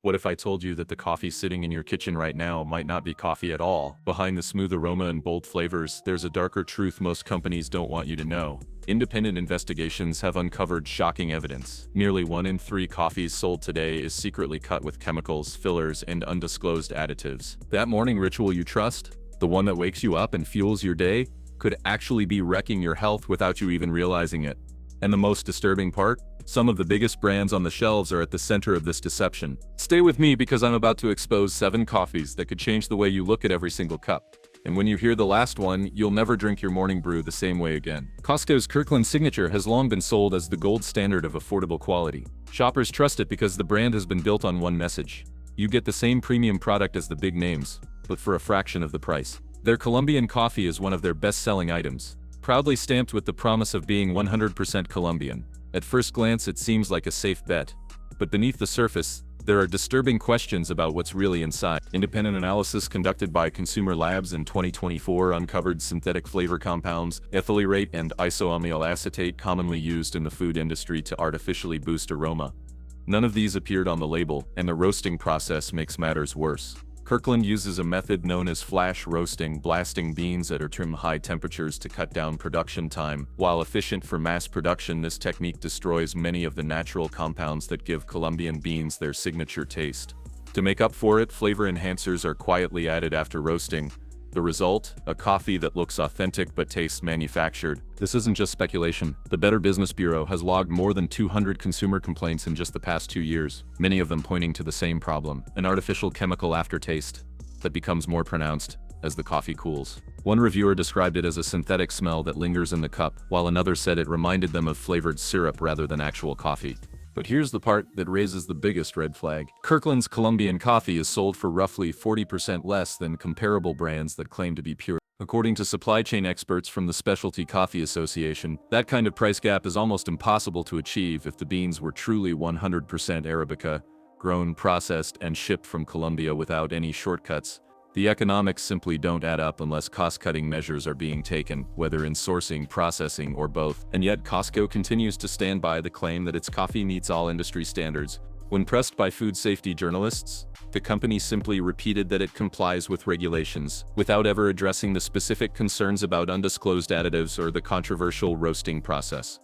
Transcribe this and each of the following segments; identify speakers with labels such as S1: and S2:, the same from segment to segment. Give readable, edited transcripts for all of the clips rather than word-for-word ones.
S1: What if I told you that the coffee sitting in your kitchen right now might not be coffee at all? Behind the smooth aroma and bold flavors, there's a darker truth most companies don't want you to know. Independent investigations have uncovered shocking evidence. Nearly 1 in 3 coffees sold today is secretly cut with chemicals, fillers, and undisclosed additives. That morning ritual you trust, the one that wakes you up and fuels your day, could actually be wrecking your health without you even realizing it. And the most disturbing part? Some of the biggest brands on the shelves are at the center of this deception. Stay with me because I'm about to expose 7 coffees that could change the way you look at every single cup. And when you hear the last one, you'll never drink your morning brew the same way again. Costco's Kirkland Signature has long been sold as the gold standard of affordable quality. Shoppers trust it because the brand has been built on one message. You get the same premium product as the big names, but for a fraction of the price. Their Colombian coffee is one of their best-selling items, proudly stamped with the promise of being 100% Colombian. At first glance, it seems like a safe bet, but beneath the surface, there are disturbing questions about what's really inside. Independent analysis conducted by consumer labs in 2024 uncovered synthetic flavor compounds, ethylurate and isoamyl acetate commonly used in the food industry to artificially boost aroma. None of these appeared on the label, and the roasting process makes matters worse. Kirkland uses a method known as flash roasting, blasting beans at extreme high temperatures to cut down production time. While efficient for mass production, this technique destroys many of the natural compounds that give Colombian beans their signature taste. To make up for it, flavor enhancers are quietly added after roasting. The result? A coffee that looks authentic but tastes manufactured. This isn't just speculation. The Better Business Bureau has logged more than 200 consumer complaints in just the past 2 years, many of them pointing to the same problem: an artificial chemical aftertaste that becomes more pronounced as the coffee cools. One reviewer described it as a synthetic smell that lingers in the cup, while another said it reminded them of flavored syrup rather than actual coffee. But here's the part that raises the biggest red flag. Kirkland's Colombian coffee is sold for roughly 40% less than comparable brands that claim to be pure. According to supply chain experts from the Specialty Coffee Association, that kind of price gap is almost impossible to achieve if the beans were truly 100% Arabica, grown, processed, and shipped from Colombia without any shortcuts. The economics simply don't add up unless cost-cutting measures are being taken, whether in sourcing, processing, or both. And yet Costco continues to stand by the claim that its coffee meets all industry standards. When pressed by food safety journalists, the company simply repeated that it complies with regulations, without ever addressing the specific concerns about undisclosed additives or the controversial roasting process.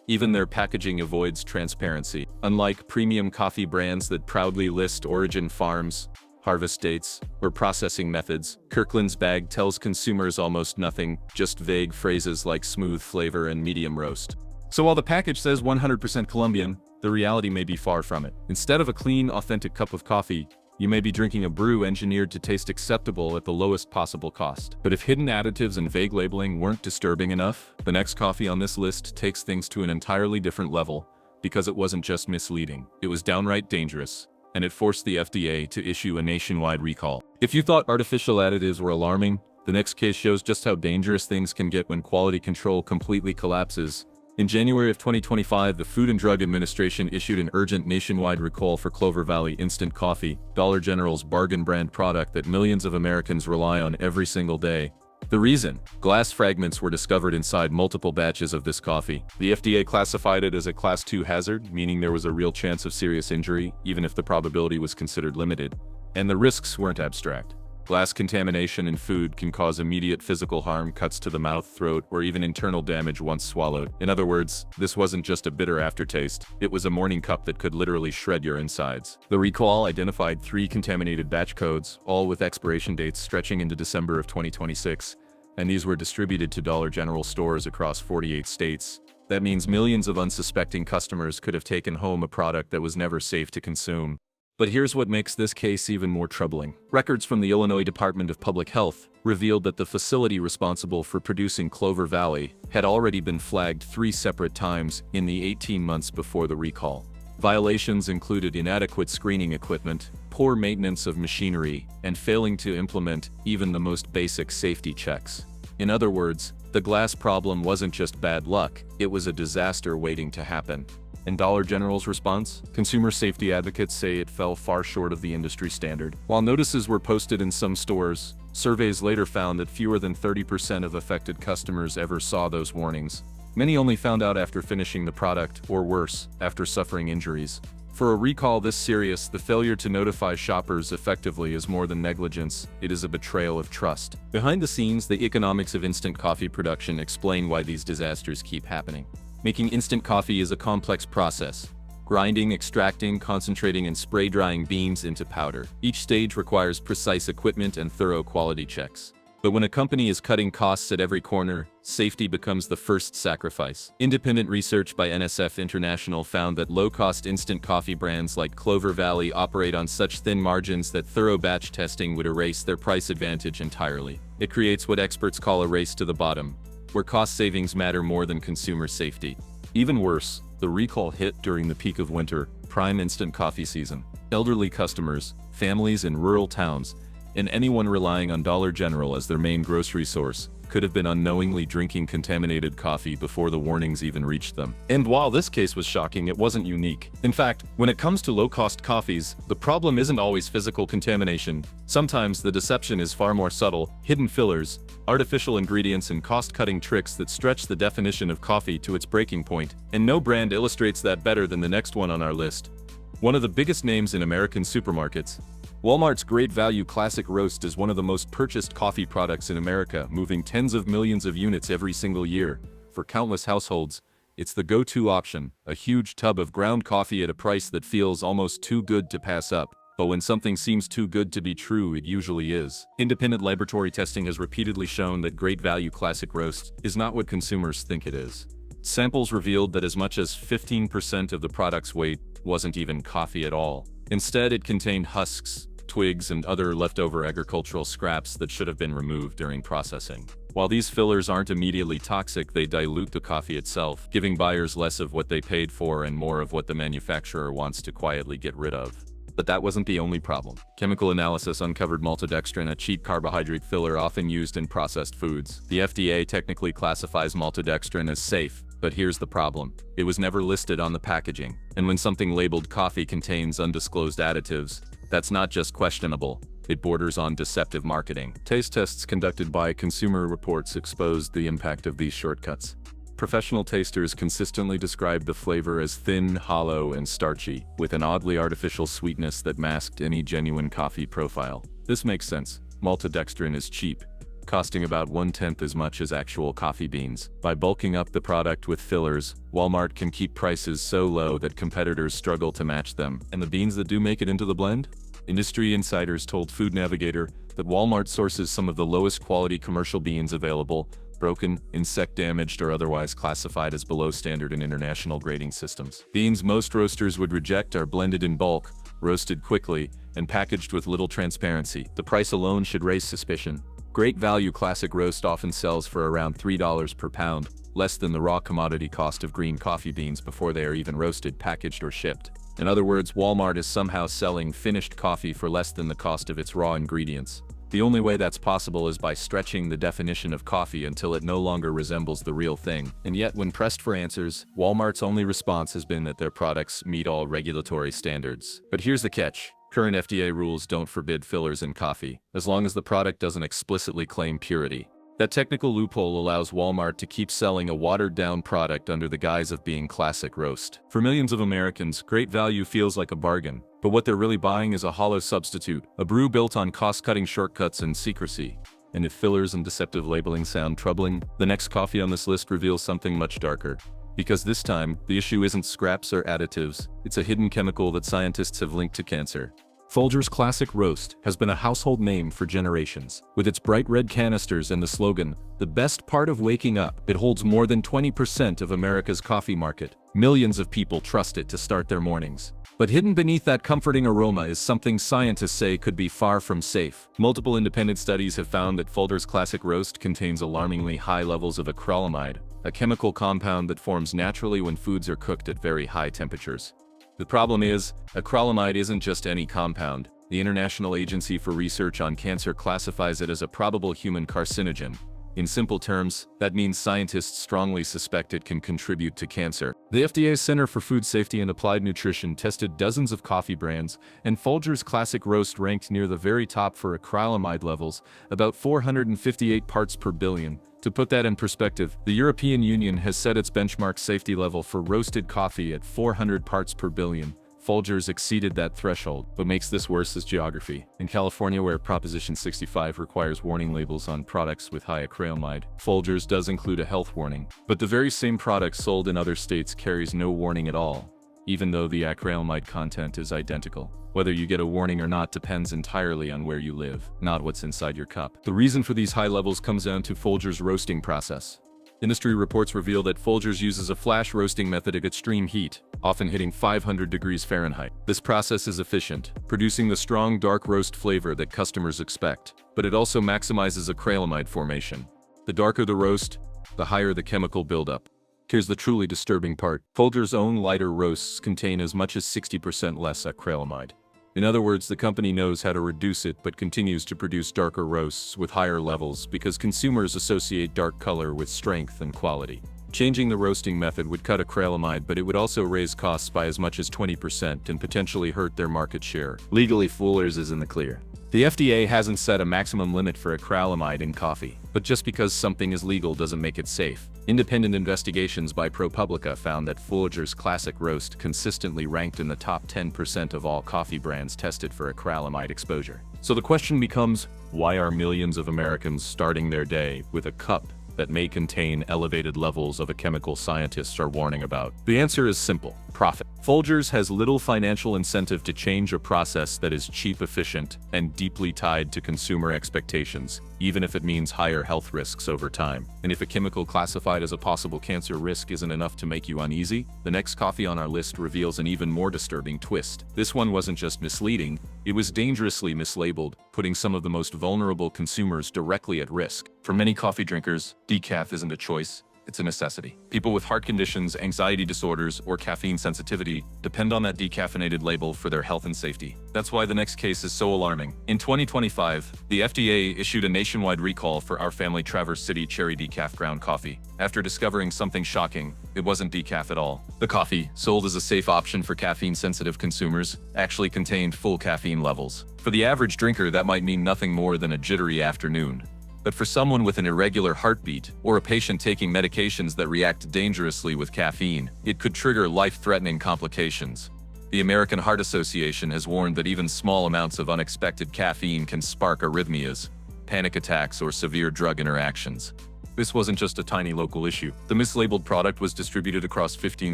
S1: Even their packaging avoids transparency. Unlike premium coffee brands that proudly list origin, farms, harvest dates, or processing methods, Kirkland's bag tells consumers almost nothing, just vague phrases like smooth flavor and medium roast. So while the package says 100% Colombian, the reality may be far from it. Instead of a clean, authentic cup of coffee, you may be drinking a brew engineered to taste acceptable at the lowest possible cost. But if hidden additives and vague labeling weren't disturbing enough, the next coffee on this list takes things to an entirely different level, because it wasn't just misleading, it was downright dangerous. And it forced the FDA to issue a nationwide recall. If you thought artificial additives were alarming, the next case shows just how dangerous things can get when quality control completely collapses. In January of 2025, the Food and Drug Administration issued an urgent nationwide recall for Clover Valley Instant Coffee, Dollar General's bargain brand product that millions of Americans rely on every single day. The reason? Glass fragments were discovered inside multiple batches of this coffee. The FDA classified it as a Class 2 hazard, meaning there was a real chance of serious injury, even if the probability was considered limited. And the risks weren't abstract. Glass contamination in food can cause immediate physical harm, cuts to the mouth, throat, or even internal damage once swallowed. In other words, this wasn't just a bitter aftertaste, it was a morning cup that could literally shred your insides. The recall identified 3 contaminated batch codes, all with expiration dates stretching into December of 2026, and these were distributed to Dollar General stores across 48 states. That means millions of unsuspecting customers could have taken home a product that was never safe to consume. But here's what makes this case even more troubling. Records from the Illinois Department of Public Health revealed that the facility responsible for producing Clover Valley had already been flagged 3 separate times in the 18 months before the recall. Violations included inadequate screening equipment, poor maintenance of machinery, and failing to implement even the most basic safety checks. In other words, the glass problem wasn't just bad luck, it was a disaster waiting to happen. And Dollar General's response? Consumer safety advocates say it fell far short of the industry standard. While notices were posted in some stores, surveys later found that fewer than 30% of affected customers ever saw those warnings. Many only found out after finishing the product, or worse, after suffering injuries. For a recall this serious, the failure to notify shoppers effectively is more than negligence, it is a betrayal of trust. Behind the scenes, the economics of instant coffee production explain why these disasters keep happening. Making instant coffee is a complex process. Grinding, extracting, concentrating, and spray drying beans into powder. Each stage requires precise equipment and thorough quality checks. But when a company is cutting costs at every corner, safety becomes the first sacrifice. Independent research by NSF International found that low-cost instant coffee brands like Clover Valley operate on such thin margins that thorough batch testing would erase their price advantage entirely. It creates what experts call a race to the bottom, where cost savings matter more than consumer safety. Even worse, the recall hit during the peak of winter, prime instant coffee season. Elderly customers, families in rural towns, and anyone relying on Dollar General as their main grocery source could have been unknowingly drinking contaminated coffee before the warnings even reached them. And while this case was shocking, it wasn't unique. In fact, when it comes to low-cost coffees, the problem isn't always physical contamination. Sometimes the deception is far more subtle: hidden fillers, artificial ingredients, and cost-cutting tricks that stretch the definition of coffee to its breaking point. And no brand illustrates that better than the next one on our list. One of the biggest names in American supermarkets, Walmart's Great Value Classic Roast is one of the most purchased coffee products in America, moving tens of millions of units every single year. For countless households, it's the go-to option, a huge tub of ground coffee at a price that feels almost too good to pass up. But when something seems too good to be true, it usually is. Independent laboratory testing has repeatedly shown that Great Value Classic Roast is not what consumers think it is. Samples revealed that as much as 15% of the product's weight wasn't even coffee at all. Instead, it contained husks, twigs, and other leftover agricultural scraps that should have been removed during processing. While these fillers aren't immediately toxic, they dilute the coffee itself, giving buyers less of what they paid for and more of what the manufacturer wants to quietly get rid of. But that wasn't the only problem. Chemical analysis uncovered maltodextrin, a cheap carbohydrate filler often used in processed foods. The FDA technically classifies maltodextrin as safe, but here's the problem: it was never listed on the packaging. And when something labeled coffee contains undisclosed additives, that's not just questionable, it borders on deceptive marketing. Taste tests conducted by Consumer Reports exposed the impact of these shortcuts. Professional tasters consistently described the flavor as thin, hollow, and starchy, with an oddly artificial sweetness that masked any genuine coffee profile. This makes sense. Maltodextrin is cheap, costing about 1/10 as much as actual coffee beans. By bulking up the product with fillers, Walmart can keep prices so low that competitors struggle to match them. And the beans that do make it into the blend? Industry insiders told Food Navigator that Walmart sources some of the lowest quality commercial beans available, broken, insect-damaged, or otherwise classified as below standard in international grading systems. Beans most roasters would reject are blended in bulk, roasted quickly, and packaged with little transparency. The price alone should raise suspicion. Great Value Classic Roast often sells for around $3 per pound, less than the raw commodity cost of green coffee beans before they are even roasted, packaged, or shipped. In other words, Walmart is somehow selling finished coffee for less than the cost of its raw ingredients. The only way that's possible is by stretching the definition of coffee until it no longer resembles the real thing. And yet, when pressed for answers, Walmart's only response has been that their products meet all regulatory standards. But here's the catch: current FDA rules don't forbid fillers in coffee, as long as the product doesn't explicitly claim purity. That technical loophole allows Walmart to keep selling a watered-down product under the guise of being classic roast. For millions of Americans, Great Value feels like a bargain, but what they're really buying is a hollow substitute, a brew built on cost-cutting shortcuts and secrecy. And if fillers and deceptive labeling sound troubling, the next coffee on this list reveals something much darker. Because this time, the issue isn't scraps or additives, it's a hidden chemical that scientists have linked to cancer. Folgers Classic Roast has been a household name for generations. With its bright red canisters and the slogan, "The best part of waking up," it holds more than 20% of America's coffee market. Millions of people trust it to start their mornings. But hidden beneath that comforting aroma is something scientists say could be far from safe. Multiple independent studies have found that Folgers Classic Roast contains alarmingly high levels of acrylamide, a chemical compound that forms naturally when foods are cooked at very high temperatures. The problem is, acrylamide isn't just any compound. The International Agency for Research on Cancer classifies it as a probable human carcinogen. In simple terms, that means scientists strongly suspect it can contribute to cancer. The FDA's Center for Food Safety and Applied Nutrition tested dozens of coffee brands, and Folgers Classic Roast ranked near the very top for acrylamide levels, about 458 parts per billion. To put that in perspective, the European Union has set its benchmark safety level for roasted coffee at 400 parts per billion, Folgers exceeded that threshold. What makes this worse is geography. In California, where Proposition 65 requires warning labels on products with high acrylamide, Folgers does include a health warning. But the very same product sold in other states carries no warning at all, even though the acrylamide content is identical. Whether you get a warning or not depends entirely on where you live, not what's inside your cup. The reason for these high levels comes down to Folgers' roasting process. Industry reports reveal that Folgers uses a flash roasting method at extreme heat, often hitting 500 degrees Fahrenheit. This process is efficient, producing the strong dark roast flavor that customers expect, but it also maximizes acrylamide formation. The darker the roast, the higher the chemical buildup. Here's the truly disturbing part. Folgers' own lighter roasts contain as much as 60% less acrylamide. In other words, the company knows how to reduce it but continues to produce darker roasts with higher levels because consumers associate dark color with strength and quality. Changing the roasting method would cut acrylamide, but it would also raise costs by as much as 20% and potentially hurt their market share. Legally, Folgers is in the clear. The FDA hasn't set a maximum limit for acrylamide in coffee, but just because something is legal doesn't make it safe. Independent investigations by ProPublica found that Folgers Classic Roast consistently ranked in the top 10% of all coffee brands tested for acrylamide exposure. So the question becomes, why are millions of Americans starting their day with a cup that may contain elevated levels of a chemical scientists are warning about? The answer is simple: profit. Folgers has little financial incentive to change a process that is cheap, efficient, and deeply tied to consumer expectations, even if it means higher health risks over time. And if a chemical classified as a possible cancer risk isn't enough to make you uneasy, the next coffee on our list reveals an even more disturbing twist. This one wasn't just misleading, it was dangerously mislabeled, putting some of the most vulnerable consumers directly at risk. For many coffee drinkers, decaf isn't a choice, it's a necessity. People with heart conditions, anxiety disorders, or caffeine sensitivity depend on that decaffeinated label for their health and safety. That's why the next case is so alarming. In 2025, the FDA issued a nationwide recall for Our Family Traverse City Cherry Decaf ground coffee. After discovering something shocking, it wasn't decaf at all. The coffee, sold as a safe option for caffeine-sensitive consumers, actually contained full caffeine levels. For the average drinker, that might mean nothing more than a jittery afternoon. But for someone with an irregular heartbeat, or a patient taking medications that react dangerously with caffeine, it could trigger life-threatening complications. The American Heart Association has warned that even small amounts of unexpected caffeine can spark arrhythmias, panic attacks, or severe drug interactions. This wasn't just a tiny local issue. The mislabeled product was distributed across 15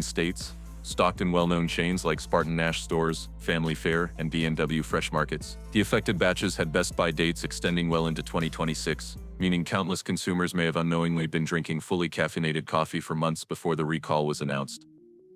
S1: states, stocked in well-known chains like Spartan Nash stores, Family Fare, and B&W Fresh Markets. The affected batches had best-buy dates extending well into 2026, meaning countless consumers may have unknowingly been drinking fully caffeinated coffee for months before the recall was announced.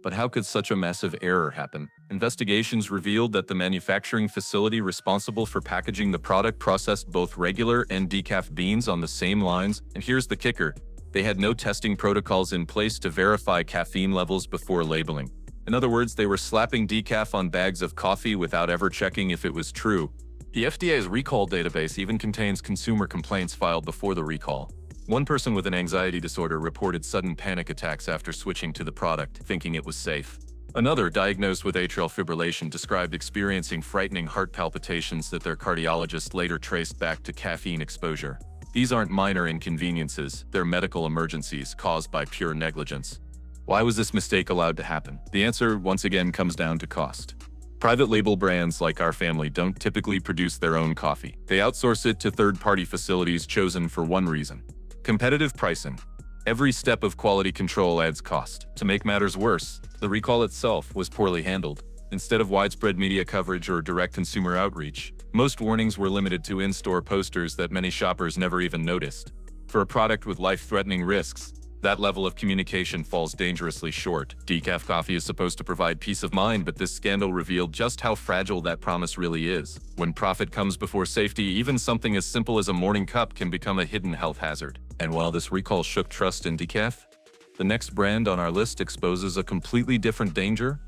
S1: But how could such a massive error happen? Investigations revealed that the manufacturing facility responsible for packaging the product processed both regular and decaf beans on the same lines, and here's the kicker: they had no testing protocols in place to verify caffeine levels before labeling. In other words, they were slapping decaf on bags of coffee without ever checking if it was true. The FDA's recall database even contains consumer complaints filed before the recall. One person with an anxiety disorder reported sudden panic attacks after switching to the product, thinking it was safe. Another, diagnosed with atrial fibrillation, described experiencing frightening heart palpitations that their cardiologist later traced back to caffeine exposure. These aren't minor inconveniences, they're medical emergencies caused by pure negligence. Why was this mistake allowed to happen? The answer, once again, comes down to cost. Private label brands like Our Family don't typically produce their own coffee. They outsource it to third-party facilities chosen for one reason: competitive pricing. Every step of quality control adds cost. To make matters worse, the recall itself was poorly handled. Instead of widespread media coverage or direct consumer outreach, most warnings were limited to in-store posters that many shoppers never even noticed. For a product with life-threatening risks, that level of communication falls dangerously short. Decaf coffee is supposed to provide peace of mind, but this scandal revealed just how fragile that promise really is. When profit comes before safety, even something as simple as a morning cup can become a hidden health hazard. And while this recall shook trust in decaf, the next brand on our list exposes a completely different danger: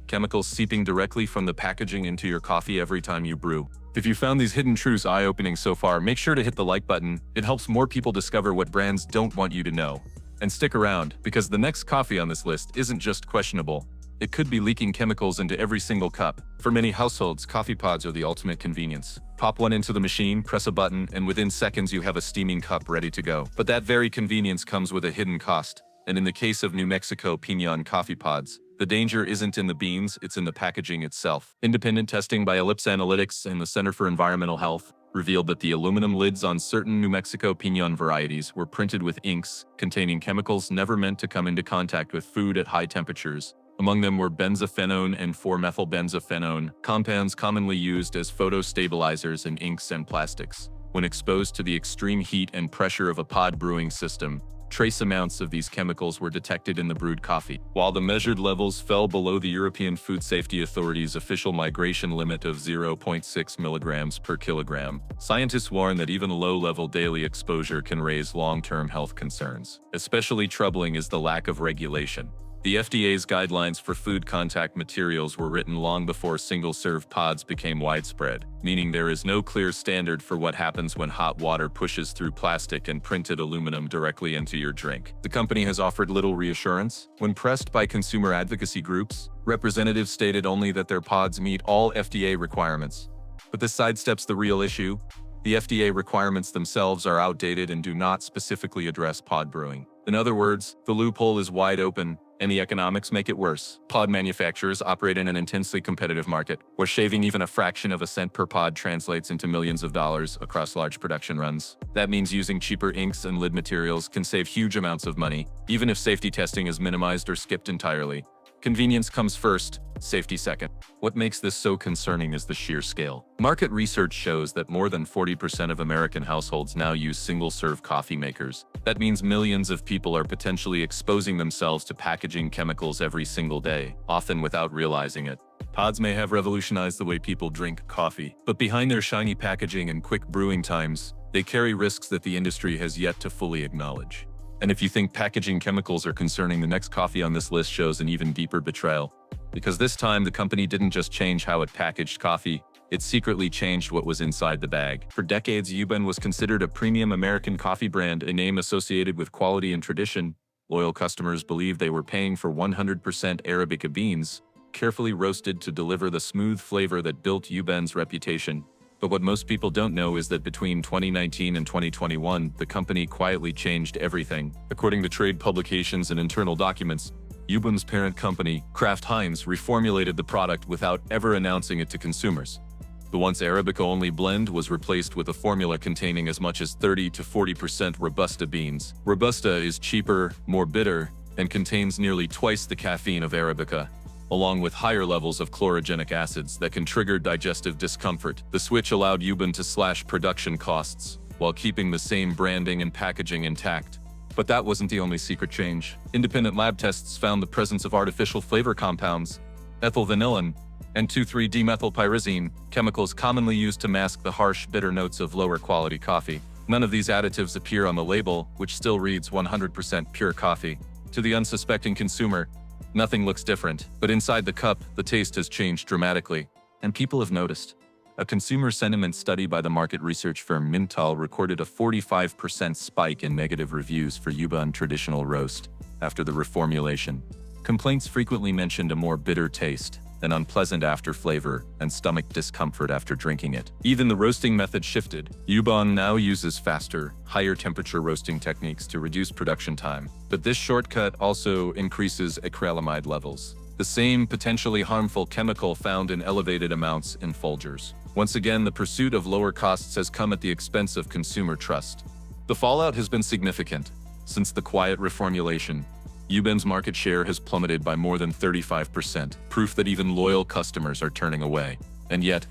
S1: chemicals seeping directly from the packaging into your coffee every time you brew. If you found these hidden truths eye-opening so far, make sure to hit the like button. It helps more people discover what brands don't want you to know. And stick around, because the next coffee on this list isn't just questionable. It could be leaking chemicals into every single cup. For many households, coffee pods are the ultimate convenience. Pop one into the machine, press a button, and within seconds you have a steaming cup ready to go. But that very convenience comes with a hidden cost. And in the case of New Mexico Piñon Coffee pods, The danger isn't in the beans, it's in the packaging itself. Independent testing by Ellipse Analytics and the Center for Environmental Health revealed that the aluminum lids on certain New Mexico Piñon varieties were printed with inks containing chemicals never meant to come into contact with food at high temperatures. Among them were benzophenone and 4-methylbenzophenone, compounds commonly used as photostabilizers in inks and plastics. When exposed to the extreme heat and pressure of a pod brewing system, trace amounts of these chemicals were detected in the brewed coffee. While the measured levels fell below the European Food Safety Authority's official migration limit of 0.6 milligrams per kilogram, scientists warn that even low-level daily exposure can raise long-term health concerns. Especially troubling is the lack of regulation. The FDA's guidelines for food contact materials were written long before single-serve pods became widespread, meaning there is no clear standard for what happens when hot water pushes through plastic and printed aluminum directly into your drink. The company has offered little reassurance. When pressed by consumer advocacy groups, representatives stated only that their pods meet all FDA requirements. But this sidesteps the real issue. The FDA requirements themselves are outdated and do not specifically address pod brewing. In other words, the loophole is wide open, and the economics make it worse. Pod manufacturers operate in an intensely competitive market, where shaving even a fraction of a cent per pod translates into millions of dollars across large production runs. That means using cheaper inks and lid materials can save huge amounts of money, even if safety testing is minimized or skipped entirely. Convenience comes first, safety second. What makes this so concerning is the sheer scale. Market research shows that more than 40% of American households now use single-serve coffee makers. That means millions of people are potentially exposing themselves to packaging chemicals every single day, often without realizing it. Pods may have revolutionized the way people drink coffee, but behind their shiny packaging and quick brewing times, they carry risks that the industry has yet to fully acknowledge. And if you think packaging chemicals are concerning, the next coffee on this list shows an even deeper betrayal. Because this time, the company didn't just change how it packaged coffee, it secretly changed what was inside the bag. For decades, Yuban was considered a premium American coffee brand, a name associated with quality and tradition. Loyal customers believed they were paying for 100% Arabica beans, carefully roasted to deliver the smooth flavor that built Yuban's reputation. But what most people don't know is that between 2019 and 2021, the company quietly changed everything. According to trade publications and internal documents, Yuban's parent company, Kraft Heinz, reformulated the product without ever announcing it to consumers. The once Arabica-only blend was replaced with a formula containing as much as 30 to 40% Robusta beans. Robusta is cheaper, more bitter, and contains nearly twice the caffeine of Arabica, along with higher levels of chlorogenic acids that can trigger digestive discomfort. The switch allowed Yuban to slash production costs while keeping the same branding and packaging intact. But that wasn't the only secret change. Independent lab tests found the presence of artificial flavor compounds, ethyl vanillin, and 2,3-dimethylpyrazine, chemicals commonly used to mask the harsh, bitter notes of lower-quality coffee. None of these additives appear on the label, which still reads 100% pure coffee. To the unsuspecting consumer, nothing looks different, but inside the cup, the taste has changed dramatically, and people have noticed. A consumer sentiment study by the market research firm Mintal recorded a 45% spike in negative reviews for Yuban traditional roast after the reformulation. Complaints frequently mentioned a more bitter taste, an unpleasant after flavor, and stomach discomfort after drinking it. Even the roasting method shifted. Yuban now uses faster, higher temperature roasting techniques to reduce production time. But this shortcut also increases acrylamide levels, the same potentially harmful chemical found in elevated amounts in Folgers. Once again, the pursuit of lower costs has come at the expense of consumer trust. The fallout has been significant. Since the quiet reformulation, Yuban's market share has plummeted by more than 35%, proof that even loyal customers are turning away. And yet,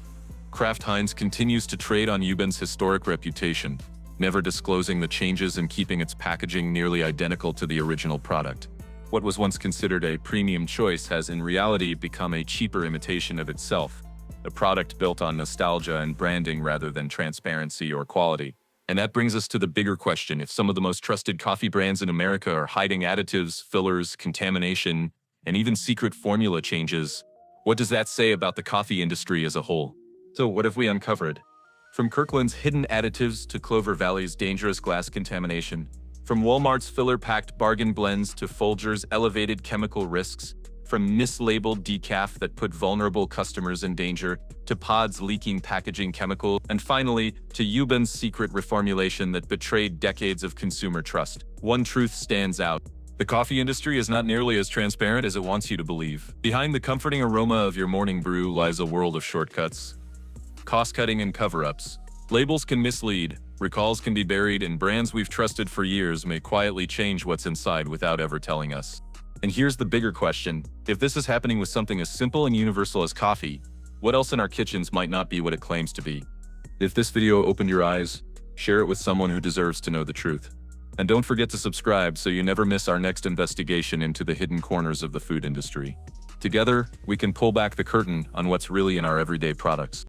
S1: Kraft Heinz continues to trade on Yuban's historic reputation, never disclosing the changes and keeping its packaging nearly identical to the original product. What was once considered a premium choice has in reality become a cheaper imitation of itself, a product built on nostalgia and branding rather than transparency or quality. And that brings us to the bigger question: if some of the most trusted coffee brands in America are hiding additives, fillers, contamination, and even secret formula changes, what does that say about the coffee industry as a whole? So what have we uncovered? From Kirkland's hidden additives to Clover Valley's dangerous glass contamination, from Walmart's filler-packed bargain blends to Folgers' elevated chemical risks, from mislabeled decaf that put vulnerable customers in danger, to pods leaking packaging chemical, and finally, to Yuban's secret reformulation that betrayed decades of consumer trust. One truth stands out: The coffee industry is not nearly as transparent as it wants you to believe. Behind the comforting aroma of your morning brew lies a world of shortcuts, cost-cutting and cover-ups. Labels can mislead, recalls can be buried, and brands we've trusted for years may quietly change what's inside without ever telling us. And here's the bigger question: if this is happening with something as simple and universal as coffee, what else in our kitchens might not be what it claims to be? If this video opened your eyes, share it with someone who deserves to know the truth. And don't forget to subscribe so you never miss our next investigation into the hidden corners of the food industry. Together, we can pull back the curtain on what's really in our everyday products.